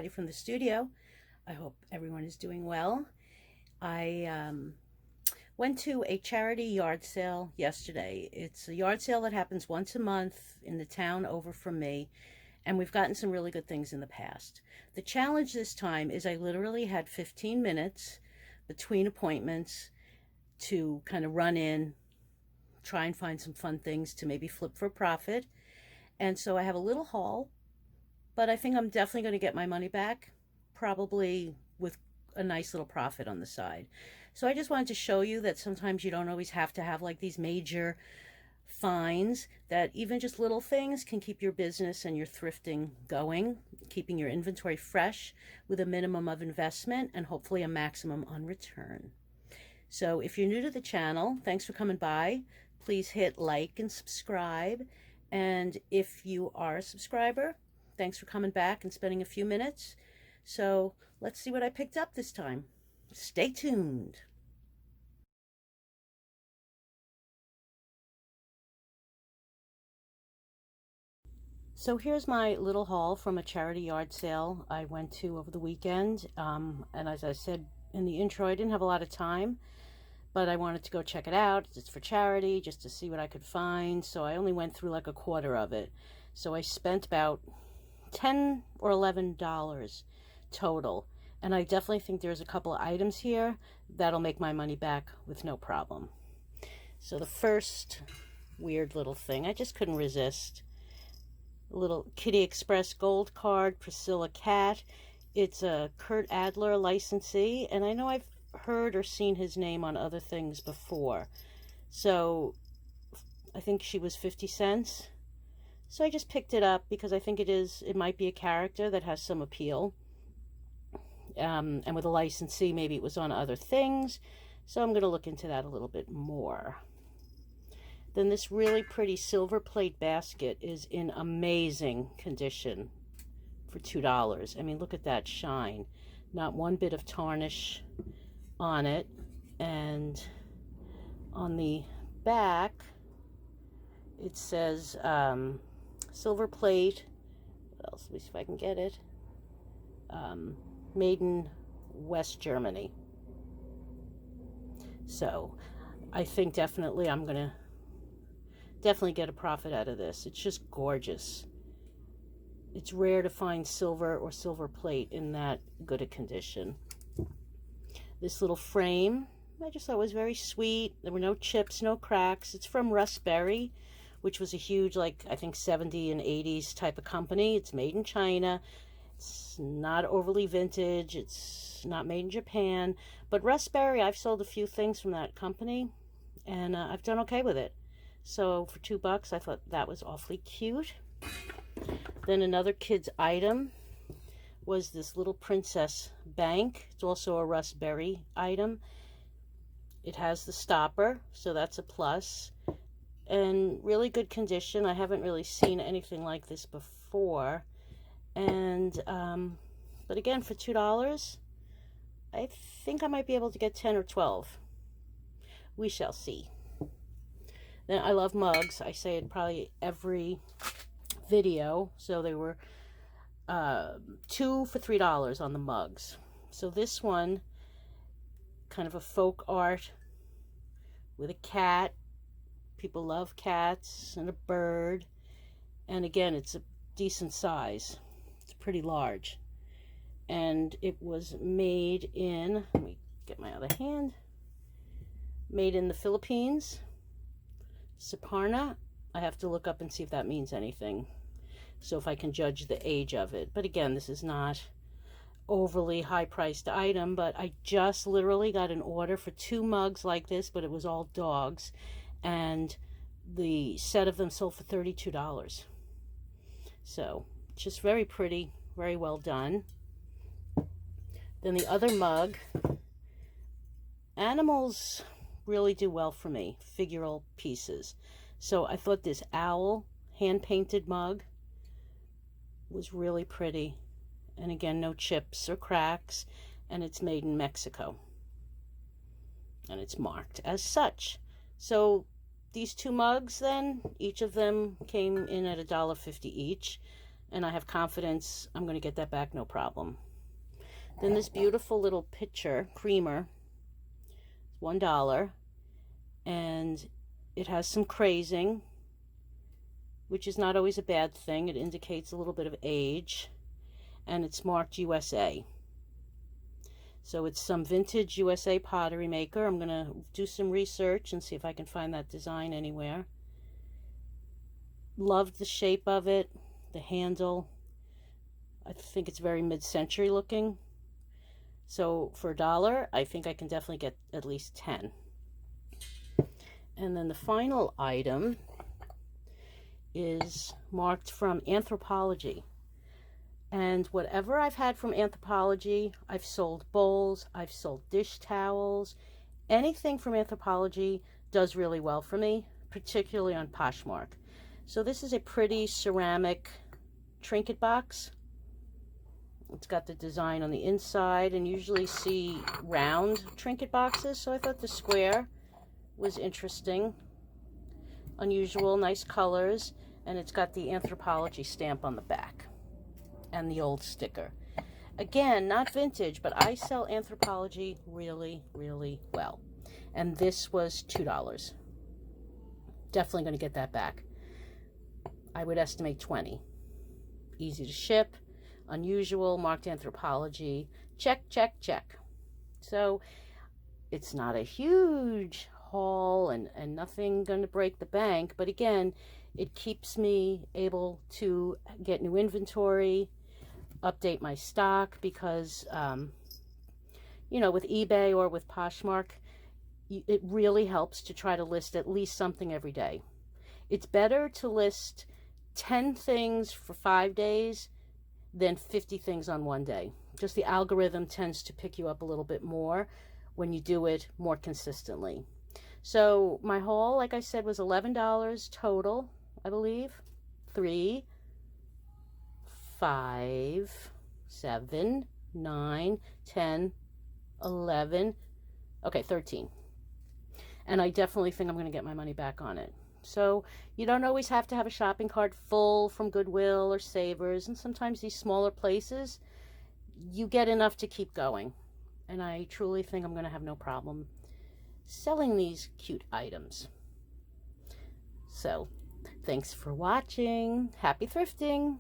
everybody from the studio. I hope everyone is doing well. I went to a charity yard sale yesterday. It's a yard sale that happens once a month in the town over from me, and we've gotten some really good things in the past. The challenge this time is I literally had 15 minutes between appointments to kind of run in, try and find some fun things to maybe flip for profit. And so I have a little haul, but I think I'm definitely going to get my money back, probably with a nice little profit on the side. So I just wanted to show you that sometimes you don't always have to have like these major finds, that even just little things can keep your business and your thrifting going, keeping your inventory fresh with a minimum of investment and hopefully a maximum on return. So if you're new to the channel, thanks for coming by. Please hit like and subscribe. And if you are a subscriber, thanks for coming back and spending a few minutes. So let's see what I picked up this time. Stay tuned. So here's my little haul from a charity yard sale I went to over the weekend. And as I said in the intro, I didn't have a lot of time, but I wanted to go check it out. It's for charity, just to see what I could find. So I only went through like a quarter of it. So I spent about $10 or $11 total. And I definitely think there's a couple of items here that'll make my money back with no problem. So the first weird little thing, I just couldn't resist. A little Kitty Express gold card, Priscilla Cat. It's a Kurt Adler licensee, and I know I've heard or seen his name on other things before. So I think she was 50 cents. So I just picked it up because I think it might be a character that has some appeal. And with a licensee, maybe it was on other things. So I'm going to look into that a little bit more. Then this really pretty silver plate basket is in amazing condition for $2. I mean, look at that shine. Not one bit of tarnish on it. And on the back, it says silver plate. What else? Let me see if I can get it. Made in West Germany. So I think definitely I'm going to get a profit out of this. It's just gorgeous. It's rare to find silver or silver plate in that good a condition. This little frame, I just thought was very sweet. There were no chips, no cracks. It's from Russ Berry, which was a huge, like, I think 70s and 80s type of company. It's made in China. It's not overly vintage. It's not made in Japan. But Russ Berry, I've sold a few things from that company, and I've done okay with it. So for $2, I thought that was awfully cute. Then another kid's item was this little princess bank. It's also a Russ Berry item. It has the stopper, so that's a plus. And really good condition. I haven't really seen anything like this before. And but again, for $2, I think I might be able to get 10 or 12. We shall see. Then I love mugs. I say it probably every video. So they were 2 for $3 on the mugs. So this one, kind of a folk art with a cat. People love cats, and a bird. And again, it's a decent size. It's pretty large. And it was made in, let me get my other hand, made in the Philippines. Saparna. I have to look up and see if that means anything. So if I can judge the age of it. But again, this is not overly high-priced item, but I just literally got an order for 2 mugs like this, but it was all dogs. And the set of them sold for $32. So just very pretty, very well done. Then the other mug, animals really do well for me, figural pieces. So I thought this owl hand-painted mug was really pretty. And again, no chips or cracks, and it's made in Mexico. And it's marked as such. So these 2 mugs then, each of them came in at $1.50 each. and I have confidence I'm going to get that back no problem. Then this beautiful little pitcher creamer, $1, and it has some crazing, which is not always a bad thing. It indicates a little bit of age, and it's marked USA. So it's some vintage USA pottery maker. I'm going to do some research and see if I can find that design anywhere. Loved the shape of it, the handle. I think it's very mid-century looking. So for $1, I think I can definitely get at least 10. And then the final item is marked from Anthropologie. And whatever I've had from Anthropologie, I've sold bowls, I've sold dish towels. Anything from Anthropologie does really well for me, particularly on Poshmark. So this is a pretty ceramic trinket box. It's got the design on the inside, and usually see round trinket boxes, so I thought the square was interesting. Unusual, nice colors, and it's got the Anthropologie stamp on the back and the old sticker. Again, not vintage, but I sell Anthropologie really, really well. And this was $2. Definitely going to get that back. I would estimate 20. Easy to ship, unusual, marked Anthropologie. Check, check, check. So it's not a huge haul and nothing going to break the bank, but again, it keeps me able to get new inventory, update my stock, because you know, with eBay or with Poshmark, it really helps to try to list at least something every day. It's better to list 10 things for 5 days than 50 things on one day. Just the algorithm tends to pick you up a little bit more when you do it more consistently. So my haul, like I said, was $11 total, I believe. 3, 5, 7, 9, 10, 11, okay, 13. And I definitely think I'm going to get my money back on it. So you don't always have to have a shopping cart full from Goodwill or Savers, and sometimes these smaller places, you get enough to keep going. And I truly think I'm going to have no problem selling these cute items. So thanks for watching. Happy thrifting.